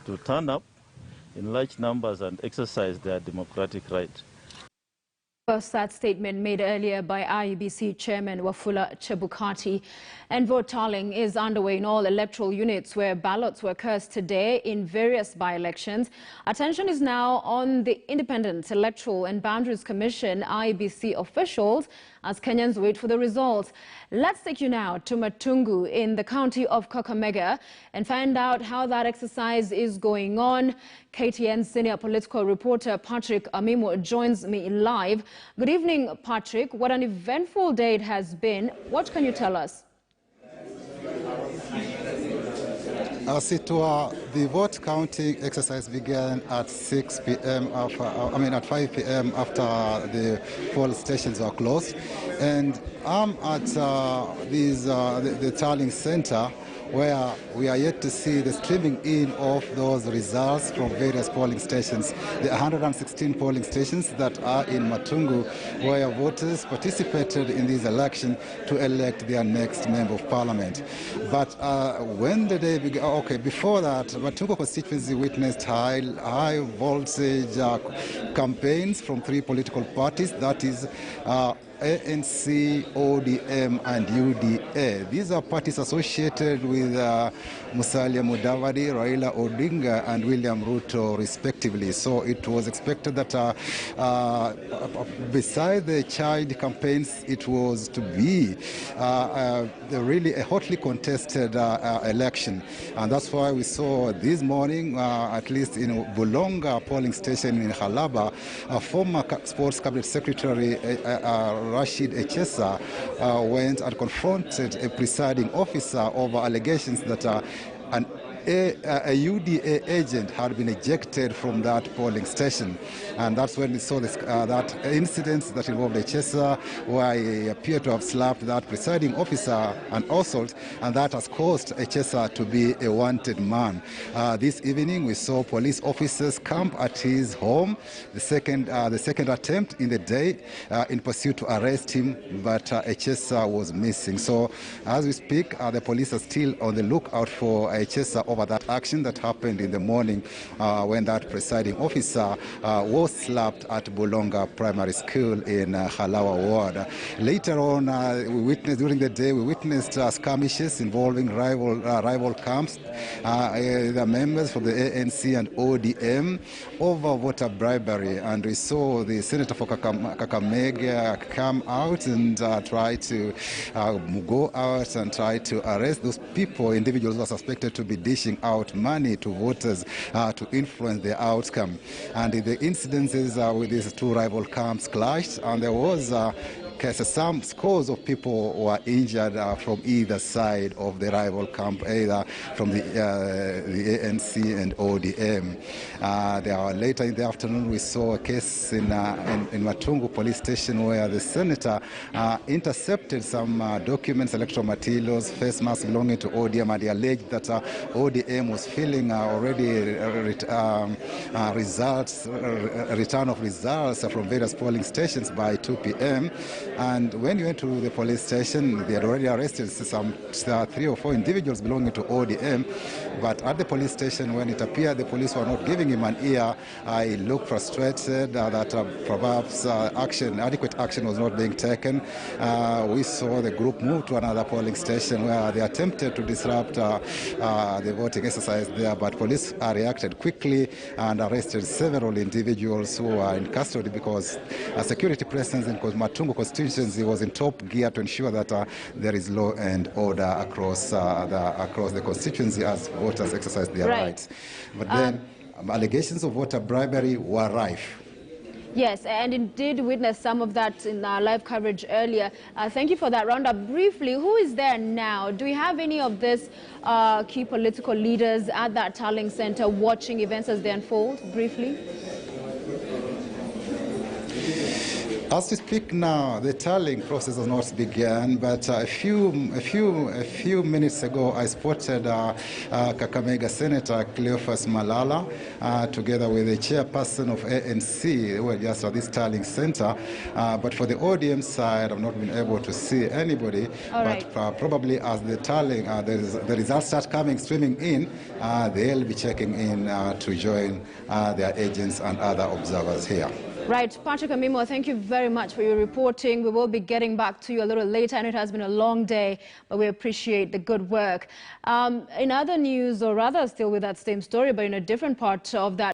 to turn up in large numbers and exercise their democratic right. First, that statement made earlier by IEBC Chairman Wafula Chebukati. And vote tallying is underway in all electoral units where ballots were cast today in various by-elections. Attention is now on the Independent Electoral and Boundaries Commission, IEBC officials, as Kenyans wait for the results. Let's take you now to Matungu in the county of Kakamega and find out how that exercise is going on. KTN senior political reporter Patrick Amimo joins me live. Good evening, Patrick. What an eventful day it has been. What can you tell us? The vote counting exercise began at 6 p.m. At 5 p.m. after the poll stations were closed, and I'm at the tallying center, where we are yet to see the streaming in of those results from various polling stations. The 116 polling stations that are in Matungu, where voters participated in this election to elect their next member of parliament. But when the day began, before that, Matungu constituency witnessed high voltage campaigns from three political parties, that is ANC, ODM, and UDA. These are parties associated with Musalia Mudavadi, Raila Odinga, and William Ruto, respectively. So it was expected that beside the child campaigns, it was to be really a hotly contested election. And that's why we saw this morning, at least in Bulonga polling station in Halaba, former Sports Cabinet Secretary Rashid Echesa went and confronted a presiding officer over allegations that a UDA agent had been ejected from that polling station. And that's when we saw this, that incident that involved Echesa, where he appeared to have slapped that presiding officer and assault, and that has caused Echesa to be a wanted man. This evening, we saw police officers camp at his home, the second attempt in the day in pursuit to arrest him, but Echesa was missing. So as we speak, the police are still on the lookout for Echesa over that action that happened in the morning when that presiding officer was slapped at Bulonga Primary School in Halawa Ward. Later on, during the day, we witnessed skirmishes involving rival camps, the members from the ANC and ODM, over voter bribery. And we saw the senator for Kakamega come out and try to go out and try to arrest those individuals who are suspected to be dishing out money to voters to influence the outcome. And the incidences with these two rival camps clashed, and there was some scores of people were injured from either side of the rival camp, either from the ANC and ODM. Later in the afternoon, we saw a case in Matungu police station where the senator intercepted some documents, electoral materials, face masks belonging to ODM, and he alleged that ODM was filling already return of results from various polling stations by 2 p.m. And when he went to the police station, they had already arrested some 3 or 4 individuals belonging to ODM. But at the police station, when it appeared the police were not giving him an ear, he looked frustrated that perhaps adequate action was not being taken. We saw the group move to another polling station where they attempted to disrupt the voting exercise there, but police reacted quickly and arrested several individuals who are in custody because security presence in Matungu constituency was in top gear to ensure that there is law and order across the constituency as voters exercise their rights. But then allegations of voter bribery were rife. Yes, and indeed witnessed some of that in our live coverage earlier. Thank you for that roundup. Briefly, who is there now? Do we have any of these key political leaders at that tallying center watching events as they unfold? Briefly. As we speak now, the tallying process has not begun, but a few minutes ago, I spotted Kakamega Senator Cleophas Malala, together with the chairperson of ANC, who were just at this tallying center. But for the ODM side, I've not been able to see anybody. But probably as the tallying, the results start coming, streaming in, they'll be checking in to join their agents and other observers here. Right. Patrick Amimo, thank you very much for your reporting. We will be getting back to you a little later, and it has been a long day, but we appreciate the good work. In other news, or rather still with that same story, but in a different part of that